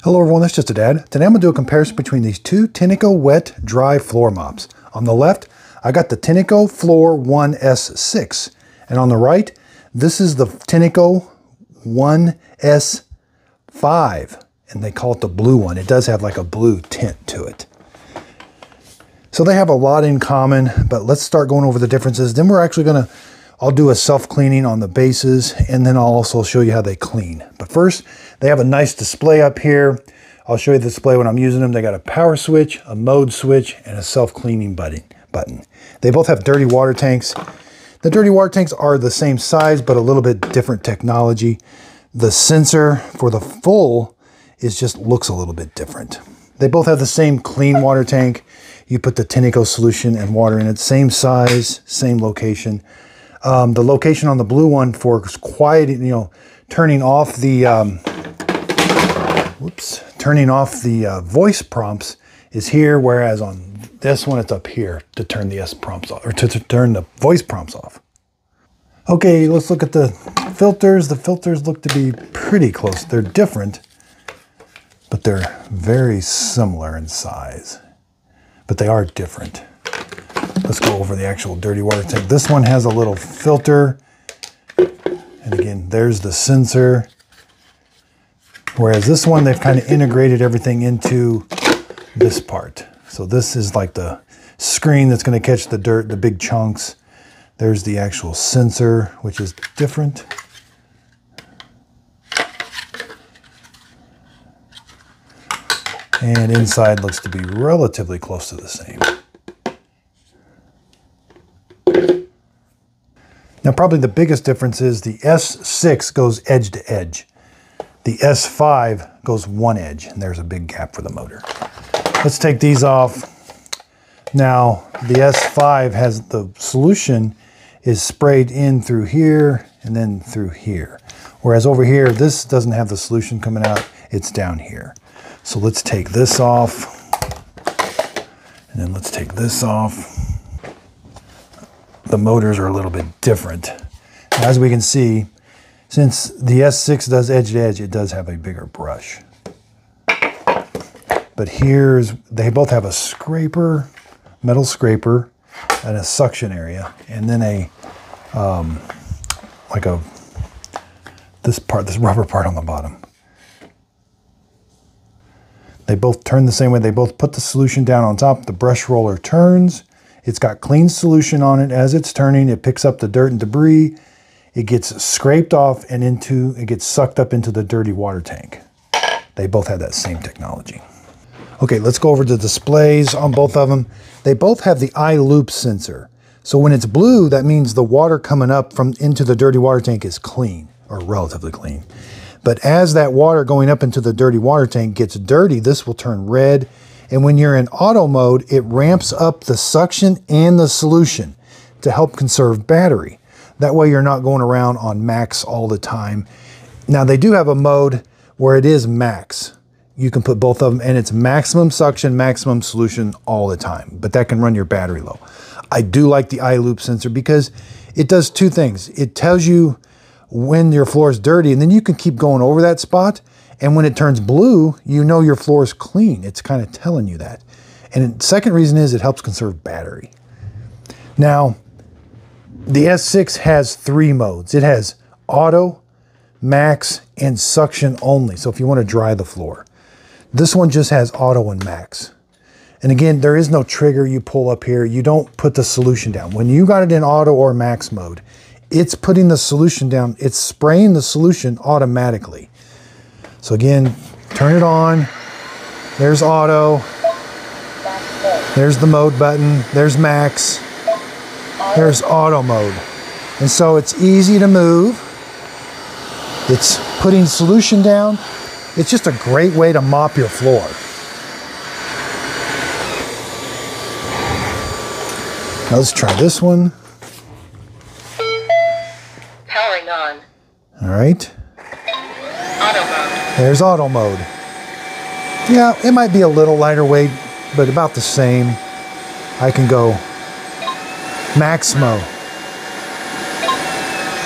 Hello everyone, this is Just a Dad. Today I'm going to do a comparison between these two Tineco wet dry floor mops. On the left, I got the Tineco Floor 1S6. And on the right, this is the Tineco 1S5. And they call it the blue one. It does have like a blue tint to it. So they have a lot in common, but let's start going over the differences. Then we're actually I'll do a self-cleaning on the bases, and then I'll also show you how they clean. But first, they have a nice display up here. I'll show you the display when I'm using them. They got a power switch, a mode switch, and a self-cleaning button. They both have dirty water tanks. The dirty water tanks are the same size, but a little bit different technology. The sensor for the full looks a little bit different. They both have the same clean water tank. You put the Tineco solution and water in it, same size, same location. The location on the blue one for quiet, turning off the voice prompts is here, whereas on this one it's up here to turn the S prompts off, or to turn the voice prompts off. Okay, let's look at the filters. The filters look to be pretty close. They're different, but they're very similar in size. But they are different. Let's go over the actual dirty water tank. This one has a little filter. And again, there's the sensor. Whereas this one, they've kind of integrated everything into this part. So this is like the screen that's going to catch the dirt, the big chunks. There's the actual sensor, which is different. And inside looks to be relatively close to the same. Now, probably the biggest difference is the S6 goes edge to edge. The S5 goes one edge, and there's a big gap for the motor. Let's take these off. Now, the S5 has the solution is sprayed in through here and then through here. Whereas over here, this doesn't have the solution coming out, it's down here. So let's take this off, and then let's take this off. The motors are a little bit different. As we can see, since the S6 does edge to edge, it does have a bigger brush. But they both have a scraper, metal scraper, and a suction area, and then this rubber part on the bottom. They both turn the same way. They both put the solution down on top. The brush roller turns. It's got clean solution on it. As it's turning, it picks up the dirt and debris. It gets scraped off and it gets sucked up into the dirty water tank. They both have that same technology. Okay, let's go over the displays on both of them. They both have the eye loop sensor. So when it's blue, that means the water coming up into the dirty water tank is clean, or relatively clean. But as that water going up into the dirty water tank gets dirty, this will turn red. And when you're in auto mode, it ramps up the suction and the solution to help conserve battery. That way you're not going around on max all the time. Now they do have a mode where it is max. You can put both of them, and it's maximum suction, maximum solution all the time, but that can run your battery low. I do like the eye loop sensor because it does two things. It tells you when your floor is dirty, and then you can keep going over that spot. And when it turns blue, you know your floor is clean. It's kind of telling you that. And the second reason is it helps conserve battery. Now, the S6 has 3 modes. It has auto, max, and suction only. So if you want to dry the floor. This one just has auto and max. And again, there is no trigger you pull up here. You don't put the solution down. When you got it in auto or max mode, it's putting the solution down. It's spraying the solution automatically. So again, turn it on. There's auto. There's the mode button. There's max. There's auto mode. And so it's easy to move. It's putting solution down. It's just a great way to mop your floor. Now let's try this one. Powering on. All right. Auto mode. There's auto mode. Yeah, it might be a little lighter weight, but about the same. I can go max mode.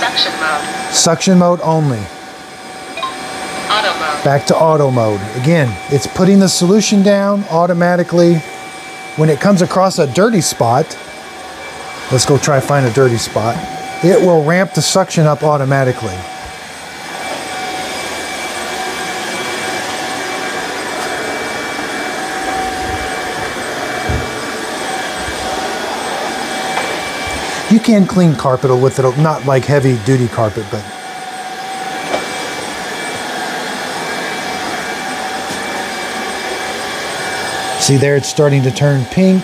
Suction mode. Suction mode only. Auto mode. Back to auto mode. Again, it's putting the solution down automatically. When it comes across a dirty spot, let's go try find a dirty spot. It will ramp the suction up automatically. You can clean carpet with it, not like heavy duty carpet, but see there, it's starting to turn pink.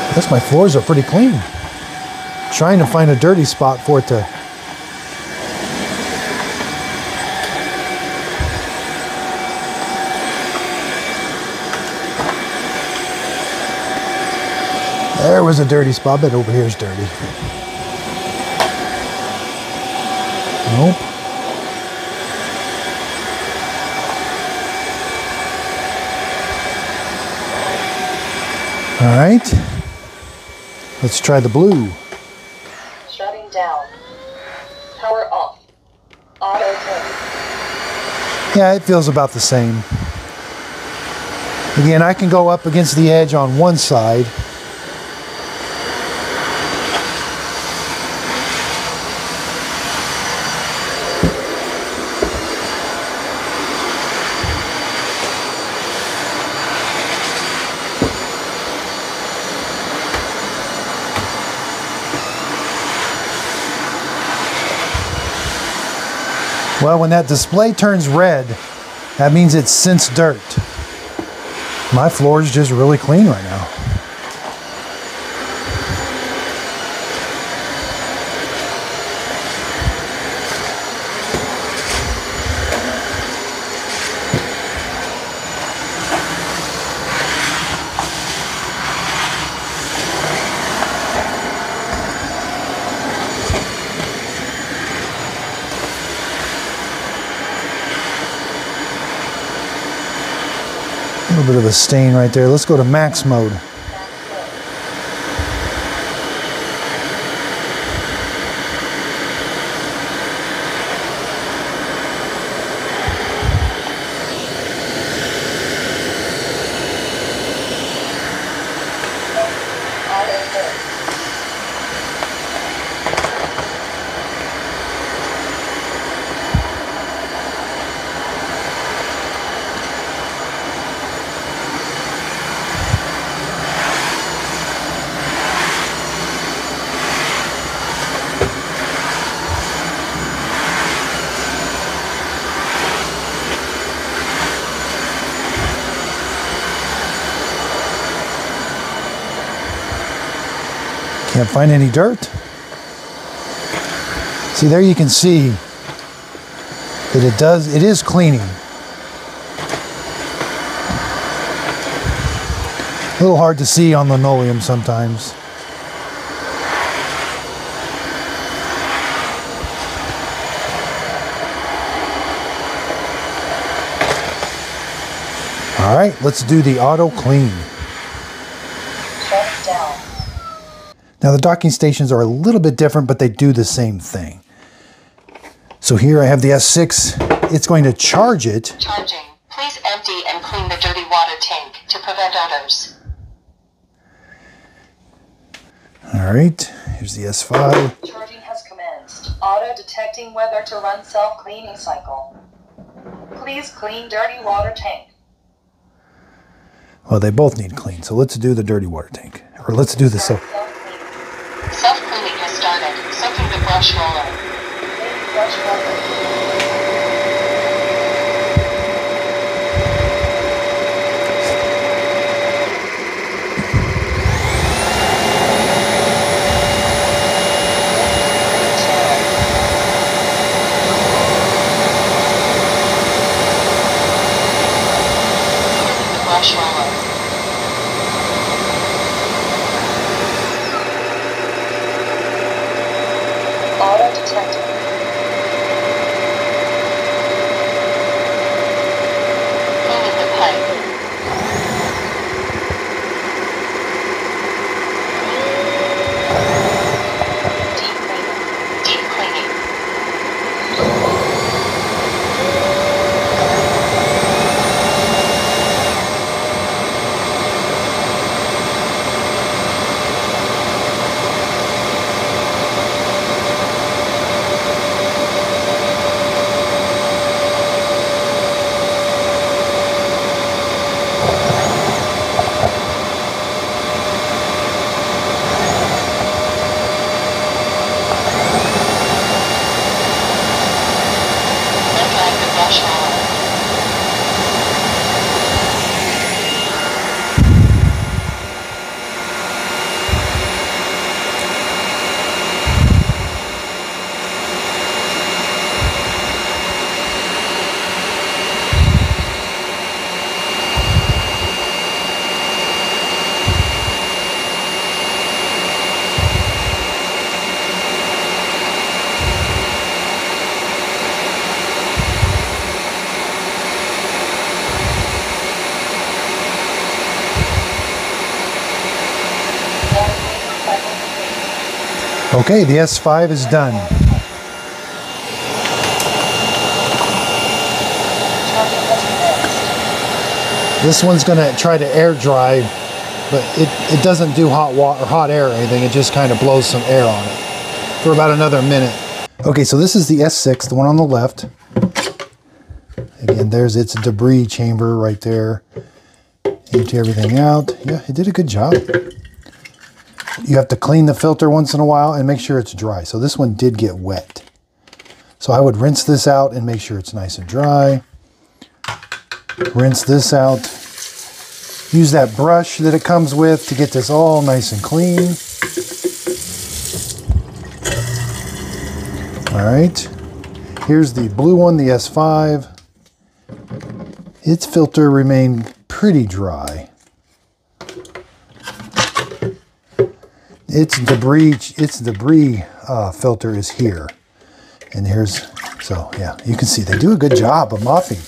I guess my floors are pretty clean. Trying to find a dirty spot for it to. There was a dirty spot, but over here is dirty. Nope. All right. Let's try the blue. Shutting down. Power off. Auto turn. Yeah, it feels about the same. Again, I can go up against the edge on one side. Well, when that display turns red, that means it's sensed dirt. My floor is just really clean right now. A little bit of a stain right there. Let's go to max mode. Can't find any dirt. See, there you can see that it is cleaning. A little hard to see on linoleum sometimes. All right, let's do the auto clean. Shut down. Now the docking stations are a little bit different, but they do the same thing. So here I have the S6. It's going to charge it. Charging. Please empty and clean the dirty water tank to prevent odors. All right, here's the S5. Charging has commenced. Auto detecting whether to run self-cleaning cycle. Please clean dirty water tank. Well, they both need clean, so let's do the dirty water tank. Or let's do the Self-cleaning has started. Soaking the brush roller. Clean brush roller. Brush roller. Auto detected. Okay, the S5 is done. This one's gonna try to air dry, but it doesn't do hot water or hot air or anything. It just kind of blows some air on it for about another minute. Okay, so this is the S6, the one on the left. Again, there's its debris chamber right there. Empty everything out. Yeah, it did a good job. You have to clean the filter once in a while and make sure it's dry. So this one did get wet. So I would rinse this out and make sure it's nice and dry. Rinse this out. Use that brush that it comes with to get this all nice and clean. All right. Here's the blue one, the S5. Its filter remained pretty dry. Its debris filter is here. And here's, so yeah, you can see they do a good job of mopping.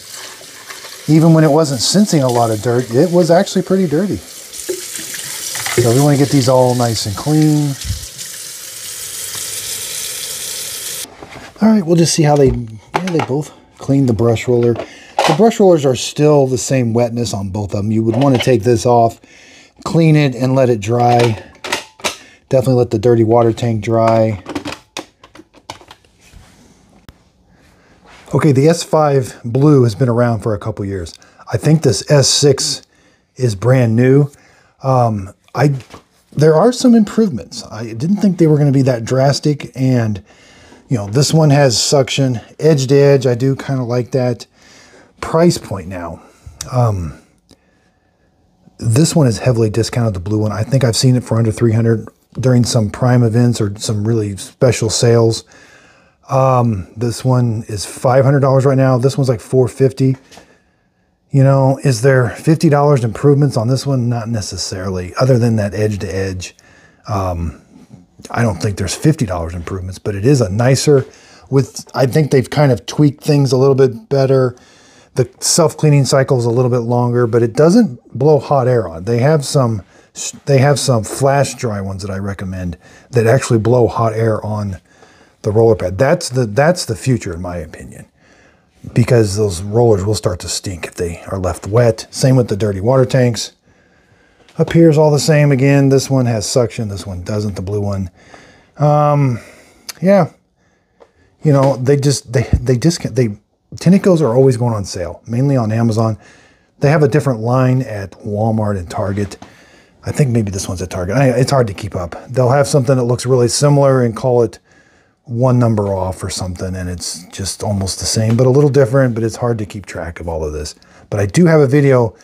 Even when it wasn't sensing a lot of dirt, it was actually pretty dirty. So we want to get these all nice and clean. All right, we'll just see how they both clean the brush roller. The brush rollers are still the same wetness on both of them. You would want to take this off, clean it, and let it dry. Definitely let the dirty water tank dry. Okay, the S5 Blue has been around for a couple years. I think this S6 is brand new. There are some improvements. I didn't think they were going to be that drastic, and you know, this one has suction edge to edge. I do kind of like that. Price point now. This one is heavily discounted, the blue one. I think I've seen it for under $300 during some prime events or some really special sales. This one is $500 right now. This one's like $450. You know, is there $50 improvements on this one? Not necessarily, other than that edge to edge. I don't think there's $50 improvements, but it is a nicer with, I think they've kind of tweaked things a little bit better. The self-cleaning cycle is a little bit longer, but it doesn't blow hot air on. They have some flash dry ones that I recommend that actually blow hot air on the roller pad. That's the future, in my opinion, because those rollers will start to stink if they are left wet. Same with the dirty water tanks. Up here is all the same again. This one has suction. This one doesn't, the blue one. Yeah. You know, Tinecos are always going on sale, mainly on Amazon. They have a different line at Walmart and Target. I think maybe this one's at Target. It's hard to keep up. They'll have something that looks really similar and call it one number off or something, and it's just almost the same, but a little different, but it's hard to keep track of all of this. But I do have a video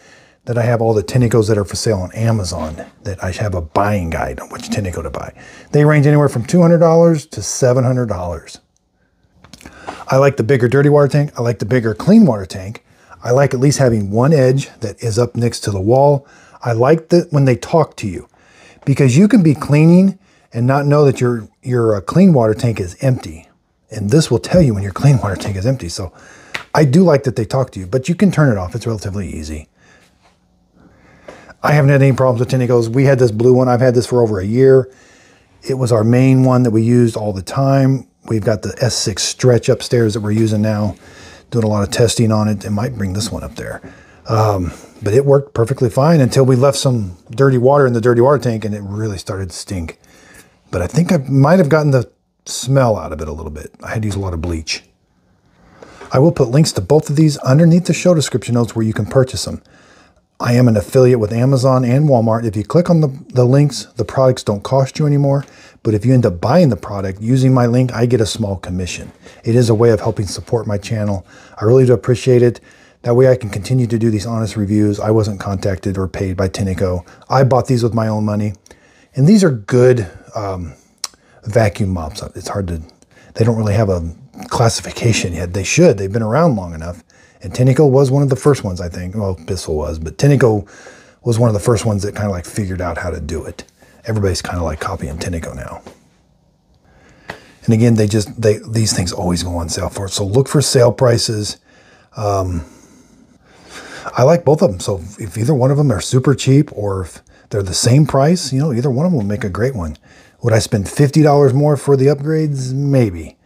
that I have all the Tinecos that are for sale on Amazon, that I have a buying guide on which Tineco to buy. They range anywhere from $200 to $700. I like the bigger dirty water tank. I like the bigger clean water tank. I like at least having one edge that is up next to the wall. I like that when they talk to you, because you can be cleaning and not know that your clean water tank is empty. And this will tell you when your clean water tank is empty. So I do like that they talk to you, but you can turn it off. It's relatively easy. I haven't had any problems with Tinecos. We had this blue one. I've had this for over a year. It was our main one that we used all the time. We've got the S6 Stretch upstairs that we're using now. Doing a lot of testing on it. It might bring this one up there. But it worked perfectly fine until we left some dirty water in the dirty water tank and it really started to stink. But I think I might have gotten the smell out of it a little bit. I had to use a lot of bleach. I will put links to both of these underneath the show description notes where you can purchase them. I am an affiliate with Amazon and Walmart. If you click on the links, the products don't cost you anymore. But if you end up buying the product using my link, I get a small commission. It is a way of helping support my channel. I really do appreciate it. That way I can continue to do these honest reviews. I wasn't contacted or paid by Tineco. I bought these with my own money. And these are good vacuum mops. It's hard to, they don't really have a classification yet. They should. They've been around long enough. And Tineco was one of the first ones, I think. Well, Bissell was, but Tineco was one of the first ones that kind of like figured out how to do it. Everybody's kind of like copying Tineco now. And again, these things always go on sale for it. So look for sale prices. I like both of them. So if either one of them are super cheap or if they're the same price, you know, either one of them will make a great one. Would I spend $50 more for the upgrades? Maybe.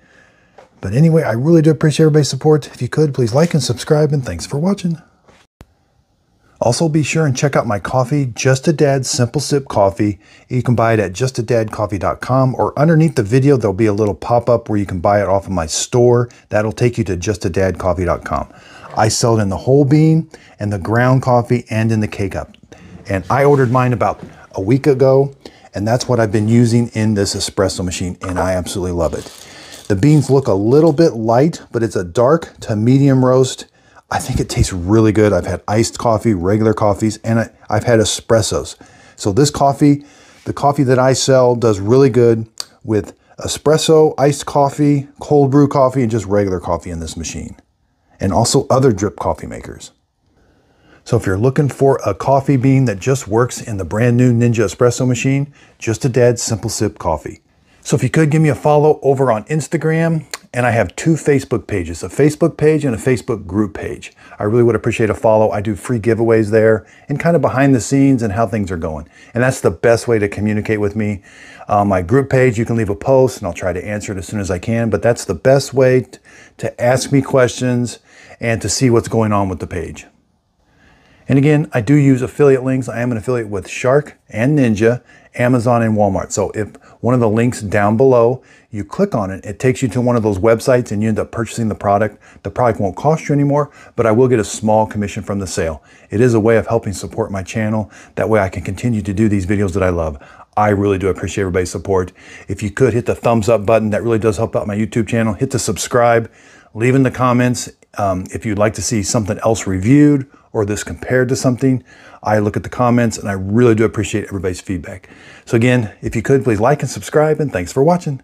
But anyway, I really do appreciate everybody's support. If you could, please like and subscribe, and thanks for watching. Also, be sure and check out my coffee, Just a Dad Simple Sip Coffee. You can buy it at justadadcoffee.com, or underneath the video, there'll be a little pop-up where you can buy it off of my store. That'll take you to justadadcoffee.com. I sell it in the whole bean and the ground coffee and in the K-Cup. And I ordered mine about a week ago, and that's what I've been using in this espresso machine, and I absolutely love it. The beans look a little bit light, but it's a dark to medium roast. I think it tastes really good. I've had iced coffee, regular coffees, and I've had espressos. So this coffee, the coffee that I sell, does really good with espresso, iced coffee, cold brew coffee, and just regular coffee in this machine. And also other drip coffee makers. So if you're looking for a coffee bean that just works in the brand new Ninja espresso machine, Just a Dad Simple Sip Coffee. So if you could give me a follow over on Instagram, and I have 2 Facebook pages, a Facebook page and a Facebook group page. I really would appreciate a follow. I do free giveaways there and kind of behind the scenes and how things are going. And that's the best way to communicate with me. My group page, you can leave a post and I'll try to answer it as soon as I can, but that's the best way to ask me questions and to see what's going on with the page. And again, I do use affiliate links. I am an affiliate with Shark and Ninja, Amazon and Walmart. So if one of the links down below, you click on it, it takes you to one of those websites and you end up purchasing the product. The product won't cost you anymore, but I will get a small commission from the sale. It is a way of helping support my channel. That way I can continue to do these videos that I love. I really do appreciate everybody's support. If you could hit the thumbs up button, that really does help out my YouTube channel. Hit the subscribe, leave in the comments if you'd like to see something else reviewed or this compared to something. I look at the comments and I really do appreciate everybody's feedback. So again, if you could, please like and subscribe, and thanks for watching.